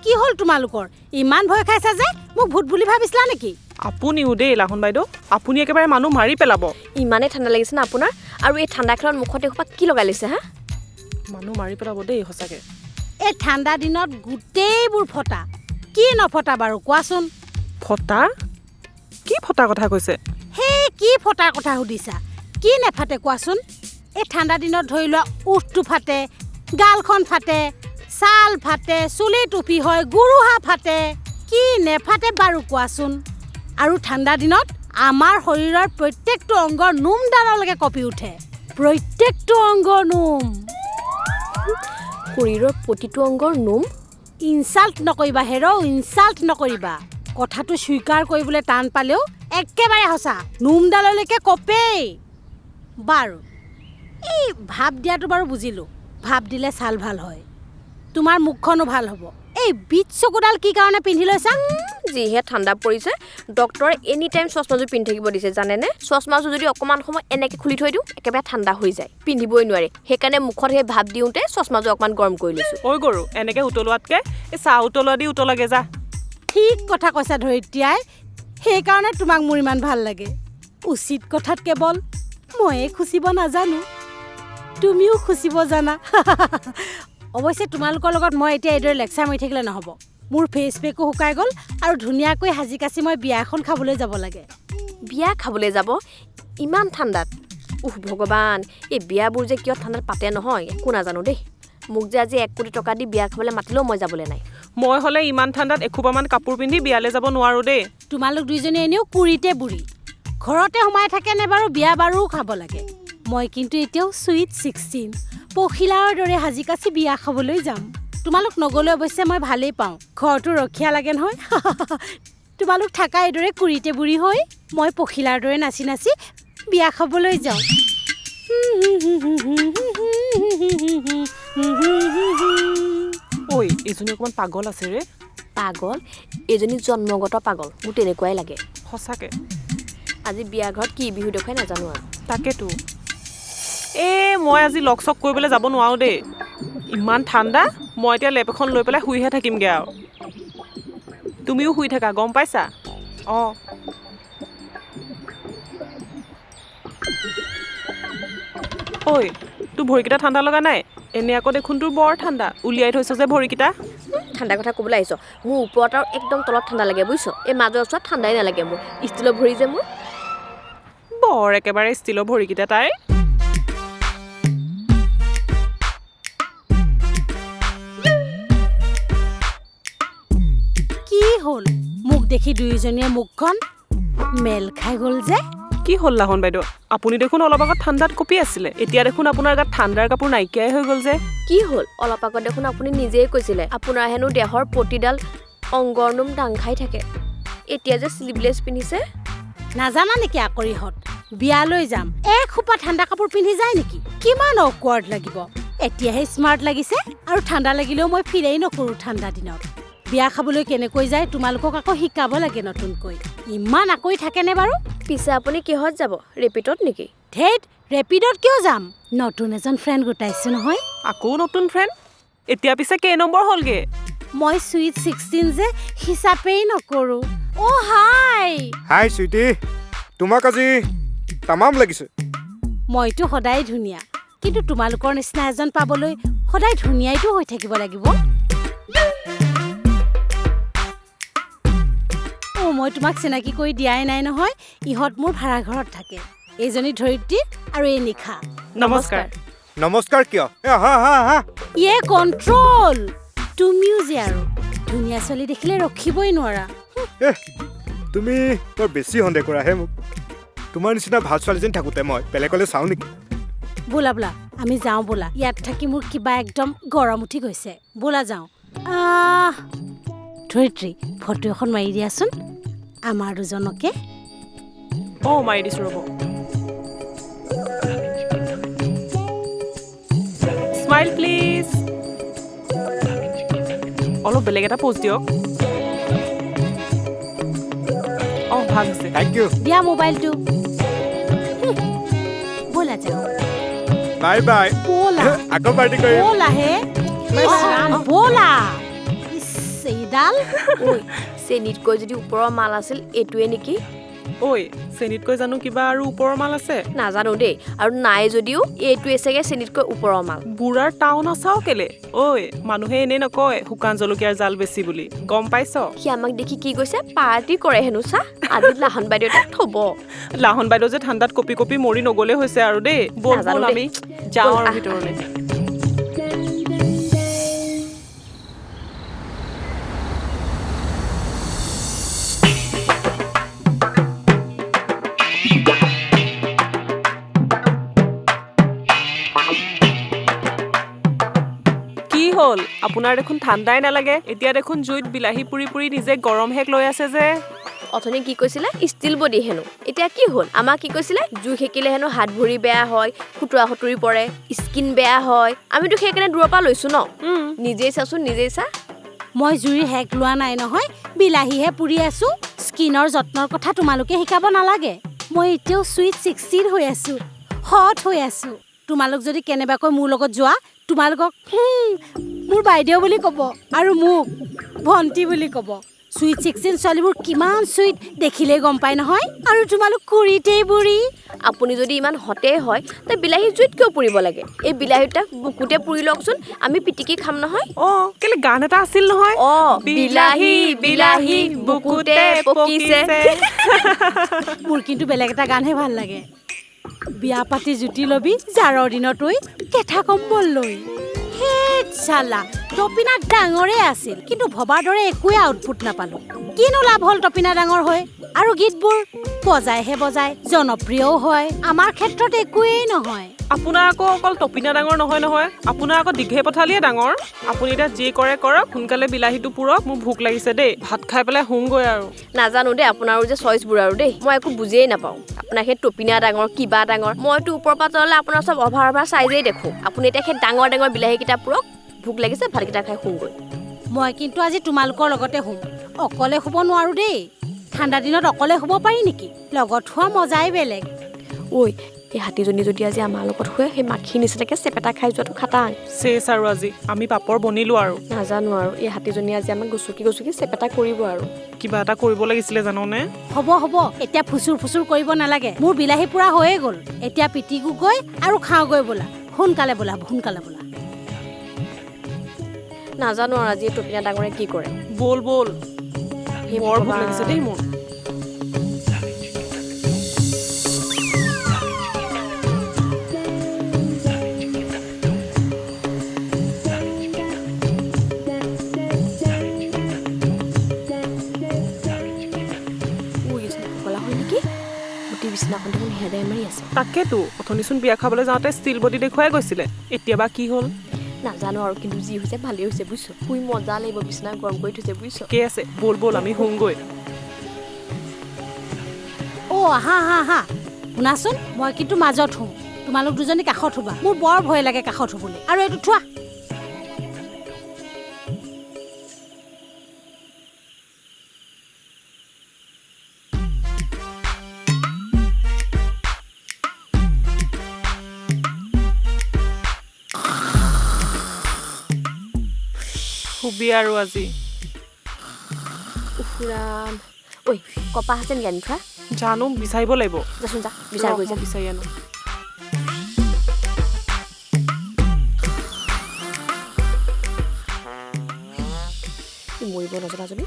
কি হল তোমালোকৰ ইমান ভয় খাইছা যে মোক ভূত বুলি ভাবিছিলা নেকি আপুনিও দেই লাহন বাইদেউ আপুনি একেবাৰে মানুহ মাৰি পেলাব ইমানে ঠাণ্ডা লাগিছে না আপোনাৰ আৰু এই ঠাণ্ডা খেলত মুখতে খোপা কি লগাই লৈছে হা মানুহ মাৰি পেলাব দেই সঁচাকে এই ঠাণ্ডা দিনত গোটেইবোৰ ফটা কি নফটা বাৰু কোৱাচোন ফটা কি ফটা কথা কৈছে হে কি ফটাৰ কথা সুধিছা কি নেফাটে কোৱাচোন এই ঠাণ্ডা দিনত ধৰি লোৱা উঠটো ফাটে গালখন ফাটে ছাল ফাটে চুলি টুপি হয় গুৰুহা ফাটে কি নেফাটে বাৰু কোৱাচোন আৰু ঠাণ্ডা দিনত আমাৰ শৰীৰৰ প্ৰত্যেকটো অংগৰ নোমডাললৈকে কঁপি উঠে প্ৰত্যেকটো অংগৰ নোম শৰীৰৰ প্ৰতিটো অংগৰ নোম ইনচাল্ট নকৰিবা হেৰ' ইনচাল্ট নকৰিবা কথাটো স্বীকাৰ কৰিবলৈ টান পালেও একেবাৰে সঁচা নোমডাললৈকে কঁপেই বাৰু এই ভাপ দিয়াটো বাৰু বুজিলোঁ ভাপ দিলে ছাল ভাল হয় তোমাৰ মুখখনো ভাল হ'ব এই বিট চকুডাল কি কাৰণে পিন্ধি লৈছা যিহে ঠাণ্ডা পৰিছে ডক্টৰে এনি টাইম চশমাযোৰ পিন্ধি থাকিব দিছে জানেনে চশমাযোৰ যদি অকণমান সময় এনেকৈ খুলি থৈ দিওঁ একেবাৰে ঠাণ্ডা হৈ যায় পিন্ধিবই নোৱাৰে সেইকাৰণে মুখত সেই ভাপ দিওঁতে চশমাযোৰ অকণমান গৰম কৰি লৈছোঁ ঐ গৰু এনেকৈ উতলোৱাতকৈ এই চাহ উতলোৱা দি উতলাগে যা ঠিক কথা কৈছা ধৰিত্ৰীয়াই সেইকাৰণে তোমাক মোৰ ইমান ভাল লাগে উচিত কথাত কেৱল ময়ে খুচিব নাজানো তুমিও খুচিব জানা অৱশ্যে তোমালোকৰ লগত মই এতিয়া এইদৰে লেকচাৰ মাৰি থাকিলে নহ'ব মোৰ ফেচ পেকো শুকাই গ'ল আৰু ধুনীয়াকৈ সাজি কাচি মই বিয়া এখন খাবলৈ যাব লাগে বিয়া খাবলৈ যাব ইমান ঠাণ্ডাত ভগৱান এই বিয়াবোৰ যে কিয় ঠাণ্ডাত পাতে নহয় একো নাজানো দেই মোক যে আজি 1 কোটি টকা দি বিয়া খাবলৈ মাতিলেও মই যাবলৈ নাই মই হ'লে ইমান ঠাণ্ডাত এখোপামান কাপোৰ পিন্ধি বিয়ালৈ যাব নোৱাৰোঁ দেই তোমালোক দুইজনী এনেও কুৰিতে বুঢ়ী ঘৰতে সোমাই থাকে নে বাৰু বিয়া বাৰুও খাব লাগে মই কিন্তু এতিয়াও সুইট 16 পখিলাৰ দৰে সাজি কাচি বিয়া খাবলৈ যাম তোমালোক নগ'লে অৱশ্যে মই ভালেই পাওঁ ঘৰটো ৰখীয়া লাগে নহয় তোমালোক থাকা এইদৰে কুৰিতে বুঢ়ী হৈ মই পখিলাৰ দৰে নাচি নাচি বিয়া খাবলৈ যাওঁ ঐ এইজনী অকণমান পাগল আছে ৰে পাগল এইজনী জন্মগত পাগল মোৰ তেনেকুৱাই লাগে সঁচাকে আজি বিয়া ঘৰত কি বিহু দেখুৱাই নাজানো আৰু তাকেতো মই আজি লগ চক কৰিবলৈ যাব নোৱাৰোঁ দেই ইমান ঠাণ্ডা মই এতিয়া লেপ এখন লৈ পেলাই শুইহে থাকিমগৈ আৰু তুমিও শুই থাকা গম পাইছা অঁ ঐ তোৰ ভৰিকেইটা ঠাণ্ডা লগা নাই এনে আকৌ দেখোন তোৰ বৰ ঠাণ্ডা উলিয়াই থৈছ যে ভৰিকেইটা ঠাণ্ডা কথা ক'বলৈ আহিছ মোৰ ওপৰত আৰু একদম তলত ঠাণ্ডা লাগে বুজিছ এই মাজৰ ওচৰত ঠাণ্ডাই নালাগে মোৰ ষ্টিলৰ ভৰি যে মোৰ বৰ একেবাৰে ষ্টিলৰ ভৰিকেইটা তাই হ'ল মুখ দেখি দুইজনীয়ে মুখখন মেল খাই গ'ল যে কি হ'ল লাহন বাইদেউ আপুনি দেখোন অলপ আগত ঠাণ্ডাত কঁপি আছিলে এতিয়া দেখোন আপোনাৰ গাত ঠাণ্ডাৰ কাপোৰ নাইকিয়াই হৈ গ'ল যে কি হ'ল অলপ আগত দেখোন আপুনি নিজেই কৈছিলে আপোনাৰ হেনো দেহৰ প্ৰতিডাল অংগৰ নোম ডাং খাই থাকে এতিয়া যে স্লিভলেছ পিন্ধিছে নাজানা নেকি আকৰিহঁত বিয়ালৈ যাম এখোপা ঠাণ্ডা কাপোৰ পিন্ধি যায় নেকি কিমান অকৱাৰ্ড লাগিব এতিয়াহে স্মাৰ্ট লাগিছে আৰু ঠাণ্ডা লাগিলেও মই ফিৰেই নকৰোঁ ঠাণ্ডা দিনত বিয়া খাবলৈ কেনেকৈ যায় তোমালোকক আকৌ শিকাব লাগে নতুনকৈ ইমান আকৈ থাকেনে বাৰু পিছে আপুনি কিহত যাব ৰেপিডত নেকি ধেত ৰেপিডত কিয় যাম নতুন এজন ফ্ৰেণ্ড গোটাইছোঁ নহয় আকৌ নতুন ফ্ৰেণ্ড এতিয়া পিছে কেই নম্বৰ হ'লগে মই সুইট 16 যে হিচাপেই নকৰোঁ অ' হাই হাই সুইটি তোমাক আজি তামাম লাগিছে মইতো সদায় ধুনীয়া কিন্তু তোমালোকৰ নিচিনা এজন পাবলৈ সদায় ধুনীয়াইতো হৈ থাকিব লাগিব মই তোমাক চিনাকি কৰি দিয়াই নাই নহয় ইহঁত মোৰ ভাড়া ঘৰত থাকে এইজনী ধৰিত্ৰী আৰু এই নিশা নমস্কাৰ নমস্কাৰ কিয় হা হা হা ইয়ে কণ্ট্ৰল তুমিও যে আৰু ধুনীয়া ছোৱালী দেখিলে ৰখিবই নোৱাৰা তুমি বৰ বেছি সন্দেহ কৰাহে মোক তোমাৰ নিচিনা ভাল ছোৱালীজনী থাকোঁতে মই বেলেগলৈ চাওঁ নেকি বোলা বোলা আমি যাওঁ বোলা ইয়াত থাকি মোৰ কিবা একদম গৰম উঠি গৈছে বোলা যাওঁ ধৰিত্ৰী ফটো এখন মাৰি দিয়াচোন আমাৰ দুজনকে মাৰি দিছোঁ ৰ'ব স্মাইল প্লিজ অলপ বেলেগ এটা পোজ দিয়ক ভাল হৈছে থেংক ইউ দিয়া মোবাইলটো বাই বাই ব'লা আকৌ পাৰ্টি কৰিম ব'লা হে ব'লা ইছ এইডাল ঐ চেনিতকৈ যদি ওপৰৰ মাল আছিল এইটোৱে নেকি ঐ চেনিতকৈ জানো কিবা আৰু ওপৰৰ মাল আছে নাজানো দেই আৰু নাই যদিও এইটোৱে চাগে চেনিতকৈ ওপৰৰ মাল বুঢ়াৰ টাউন আছাও কেলে ঐ মানুহে এনেই নকয় শুকান জলকীয়াৰ জাল বেছি বুলি গম পাইছ সি আমাক দেখি কি কৈছে পাৰ্টি কৰে হেনো চা আজি লাহন বাইদেউ তাক থব লাহন বাইদেউ যে ঠাণ্ডাত কপি কপি মৰি নগলে হৈছে আৰু দেই ব'ল নাজানো ব'ল দেই। আমি যাওঁ ব'ল, আৰু আহ, ভিতৰলৈ কি হ'ল আপোনাৰ দেখোন ঠাণ্ডাই নালাগে এতিয়া দেখোন জুইত বিলাহী পুৰি পুৰি নিজে গৰম হেক লৈ আছে যে অথনি কি কৈছিলে ষ্টিল বডি হেনো এতিয়া কি হ'ল আমাক কি কৈছিলে জুই সেকিলে হেনো হাত ভৰি বেয়া হয় খুতুৰা খুতুৰি পৰে স্কিন বেয়া হয় আমিতো সেইকাৰণে দূৰৰ পৰা লৈছো ন নিজেই চাচোন নিজেই চা মই জুইৰ হেক লোৱা নাই নহয় বিলাহীহে পুৰি আছো স্কিনৰ যত্নৰ কথা তোমালোকে শিকাব নালাগে মই এতিয়াও সুইট 16 হৈ আছো হট হৈ আছো তোমালোক যদি কেনেবাকৈ মোৰ লগত যোৱা তোমালোকক মোৰ বাইদেউ বুলি ক'ব আৰু মোক ভণ্টি বুলি ক'ব সুইট 16 ছোৱালীবোৰ কিমান সুইট দেখিলেই গম পাই নহয় আৰু তোমালোক কুৰিতেই বুঢ়ী আপুনি যদি ইমান হতেই হয় তে বিলাহী জুইত কিয় পুৰিব লাগে এই বিলাহীটা বুকুতে পুৰি লওকচোন আমি পিটিকি খাম নহয় কেলে গান এটা আছিল নহয় বিলাহী বিলাহী বুকুতে পকিছে মোৰ কিন্তু বেলেগ এটা গানহে ভাল লাগে বিয়া পাতি জুতি লবি জাৰৰ দিনত ঐ কেঠা কম্বল লৈ হেত চালা টপিনা ডাঙৰে আছিল কিন্তু ভবাৰ দৰে একোৱে আউটপুট নাপালো কিনো লাভ হ'ল টপিনা ডাঙৰ হৈ আৰু গীতবোৰ বজাইহে বজাই জনপ্ৰিয়ও হয় আমাৰ ক্ষেত্ৰত একোৱেই নহয় আপোনাৰ আকৌ অকল টপিনা ডাঙৰ নহয় নহয় আপোনাৰ আকৌ দীঘে পঠালিয়ে ডাঙৰ আপুনি এতিয়া যি কৰে কৰক সোনকালে বিলাহীটো পুৰক মোৰ ভোক লাগিছে দেই ভাত খাই পেলাই শুংগৈ আৰু নাজানো দেই আপোনাৰো যে চইচবোৰ আৰু দেই মই একো বুজিয়েই নাপাওঁ আপোনাক সেই টপিনা ডাঙৰ কিবা ডাঙৰ মইতো ওপৰৰ পৰা তললৈ আপোনাৰ চব অভাৰ চাইজেই দেখোঁ আপুনি এতিয়া সেই ডাঙৰ ডাঙৰ বিলাহীকেইটা পুৰক ভোক লাগিছে ভাতকেইটা খাই শুংগৈ মই কিন্তু আজি তোমালোকৰ লগতে শুম অকলে শুব নোৱাৰো দেই ঠাণ্ডা দিনত অকলে শুব পাৰি নেকি লগত শুৱা মজাই বেলেগ ঐ এই হাতীজনী যদি আজি আমাৰ লগত শুৱে সেই মাখি নিচিনাকে চেপেটা খাই যোৱাটো খাটাং চেচ আৰু আজি আমি পাপৰ বনিলো আৰু নাজানো আৰু এই হাতীজনী আজি আমাক গচকি গচকি চেপেটা কৰিব আৰু কিবা এটা কৰিব লাগিছিলে জাননে হ'ব হ'ব এতিয়া ফুচুৰ ফুচুৰ কৰিব নালাগে মোৰ বিলাহী পুৰা হৈয়ে গ'ল এতিয়া পিটিকো গৈ আৰু খাওঁগৈ বোলা সোনকালে বোলা নাজানো আৰু আজি টপিনা ডাঙৰে কি কৰে বল বল বৰ ভোক লাগিছে দেই মোৰ বিছনাখন দেখোন হেৰাই মাৰি আছে তাকেতো অথনিচোন বিয়া খাবলৈ যাওঁতে ষ্টিল বডি দেখুৱাই গৈছিলে এতিয়া বা কি হ'ল নাজানো আৰু কিন্তু যি হৈছে ভালেই হৈছে বুজিছো শুই মজা লাগিব বিছনা গৰম কৰি থৈছে বুজিছো কে আছে বল বল আমি শুংগৈ আহা শুনাচোন মই কিন্তু মাজত শুম তোমালোক দুজনী কাষত শুবা মোৰ বৰ ভয় লাগে কাষত শুবলৈ আৰু এইটো থোৱা শুবি আৰু আজি উফৰাম ঐ কপাহ আছে নেকি আনি থোৱা জানো বিচাৰিব লাগিব যাচোন যা বিচাৰ গৈ যা বিচাৰি আনো মৰিব নজনাজনী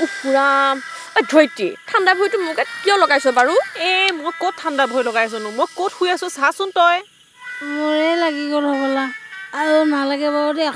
উফৰাম ধৈৰ্য্য ঠাণ্ডা ভৰিটো মোক কিয় লগাইছ বাৰু মই ক'ত ঠাণ্ডা ভয় লগাইছনো মই ক'ত শুই আছো চাচোন তই মোৰে লাগি গ'ল হ'বলা আৰু নালাগে বাৰু দেই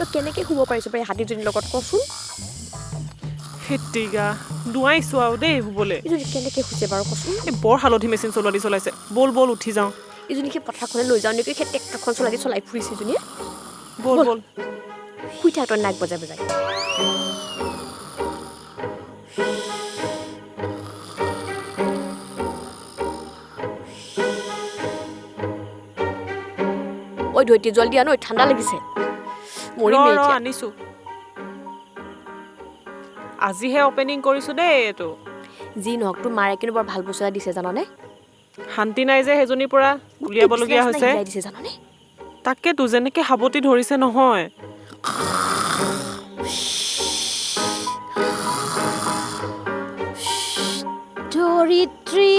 তই কেনেকৈ শুব পাৰিছ পাৰে হাতীজনীৰ লগত কচোন হেতিগা নোৱাৰিছোঁ আৰু দেই শুবলৈ ইজনী কেনেকৈ শুইছে বাৰু কচোন এই বৰ হালধি মেচিন চলাইছে বল বল উঠি যাওঁ ইজনী সেই পথাৰখনে লৈ যাওঁ নেকি সেই ট্ৰেক্টৰখন চলাই ফুৰিছে ইজনীয়ে বল বল শুই থাক তই নাক বজাই বজাই ঐ ধৈতি জলদি আনো ঠাণ্ডা লাগিছে আনিছো আজিহে অপেনিং কৰিছো দেই এইটো যি নহওক তোৰ মাৰে কিন্তু বৰ ভাল বস্তু এটা দিছে জাননে শান্তি নাই যে সেইজনীৰ পৰা উলিয়াবলগীয়া হৈছে দিছে জাননে তাকেতো যেনেকে হাবতি ধৰিছে নহয় ধৰিত্ৰী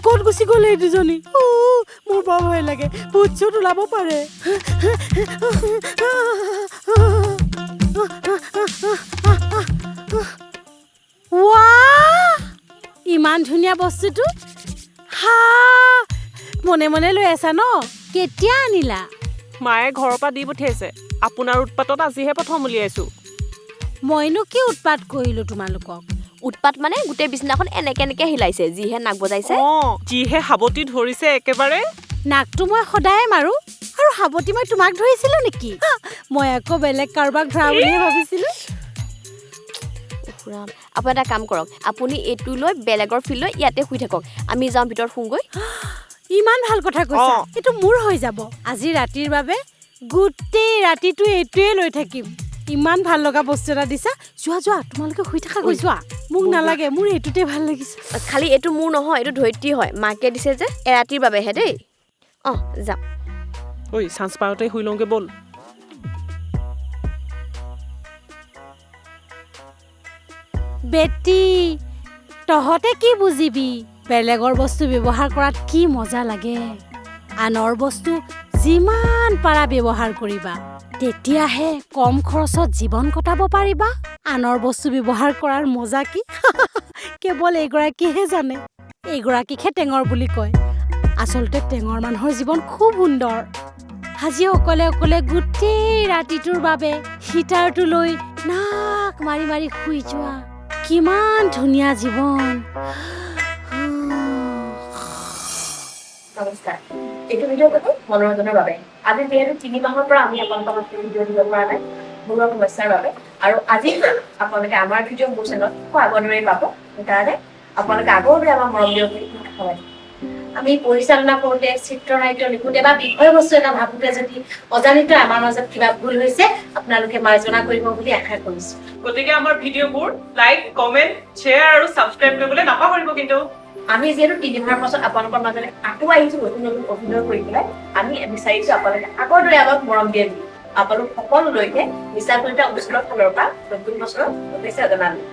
ক'ত গুচি গ'ল এই দুজনী মোৰ বৰ ভয় লাগে ভূত চুত ওলাব পাৰে ইমান ধুনীয়া বস্তুটো মনে মনে লৈ আছা ন কেতিয়া আনিলা মায়ে ঘৰৰ পৰা দি পঠিয়াইছে আপোনাৰ উৎপাতত আজিহে প্ৰথম উলিয়াইছো মইনো কি উৎপাত কৰিলো তোমালোকক উৎপাত মানে গোটেই বিছনাখন এনেকে হিলাইছে যিহে নাক বজাইছে যিহে হাবতি ধৰিছে একেবাৰে নাকটো মই সদায় মাৰো আৰু হাবতি মই তোমাক ধৰিছিলো নেকি মই আকৌ বেলেগ কাৰোবাক ধৰা বুলি ভাবিছিলো আপুনি এটা কাম কৰক আপুনি এইটো লৈ বেলেগৰ ফিল্ড লৈ ইয়াতে শুই থাকক আমি যাওঁ ভিতৰত শুংগৈ ইমান ভাল কথা কৈছা এইটো মোৰ হৈ যাব আজি ৰাতিৰ বাবে গোটেই ৰাতিটো এইটোৱে লৈ থাকিম ইমান ভাল লগা বস্তু এটা দিছা যোৱা তোমালোকে শুই থাকা গৈ যোৱা মোক নালাগে মোৰ এইটোতে ভাল লাগিছে খালি এইটো মোৰ নহয় এইটো ধৈৰ্য্য হয় মাকে দিছে যে এৰাতিৰ বাবেহে দেই যাম ঐ চান্স পাওঁতে শুই লওঁগে বল বেটি তহঁতে কি বুজিবি বেলেগৰ বস্তু ব্যৱহাৰ কৰাত কি মজা লাগে আনৰ বস্তু যিমান পাৰা ব্যৱহাৰ কৰিবা তেতিয়াহে কম খৰচত জীৱন কটাব পাৰিবা আনৰ বস্তু ব্যৱহাৰ কৰাৰ মজা কি কেৱল এইগৰাকীহে জানে এইগৰাকীকহে টেঙৰ বুলি কয় আচলতে টেঙৰ মানুহৰ জীৱন খুব সুন্দৰ আজি অকলে অকলে গোটেই ৰাতিটোৰ বাবে হিটাৰটো লৈ নাক মাৰি মাৰি শুই যোৱা কিমান ধুনীয়া জীৱন নমস্কাৰ এইটো ভিডিঅ' কতো মনোৰঞ্জনৰ বাবে আজি যিহেতু 3 মাহৰ পৰা আমি আপোনালোকক ভিডিঅ' দিব পৰা নাই ঘৰুৱা সমস্যাৰ বাবে আৰু আজি আপোনালোকে আমাৰ ভিডিঅ' মোৰ চেনেলত আগৰদৰেই পাব সেইকাৰণে আপোনালোকে আগৰদৰে আমাৰ মৰম দিয়ক আমি পৰিচালনা কৰোঁতে চিত্ৰনাট্য লিখোঁতে বা বিষয়বস্তু এটা ভাবোঁতে যদি অজানিতে আমাৰ মাজত কিবা ভুল হৈছে আপোনালোকে মাৰ্জনা কৰিব বুলি আশা কৰিছোঁ গতিকে আমাৰ ভিডিঅ'বোৰ লাইক কমেণ্ট শ্বেয়াৰ আৰু ছাবস্ক্ৰাইব কৰিবলৈ নাপাহৰিব কিন্তু আমি যিহেতু 3 মাহৰ পাছত আপোনালোকৰ মাজলৈ আকৌ আহিছোঁ নতুন নতুন অভিনয় কৰি পেলাই আমি বিচাৰিছোঁ আপোনালোকে আগৰদৰে আমাক মৰম দিয়ে আপোনালোক সকলোলৈকে নিশা কলিতা অনুষ্ঠানৰ ফালৰ পৰা নতুন বছৰৰ শুভেচ্ছা জনালোঁ।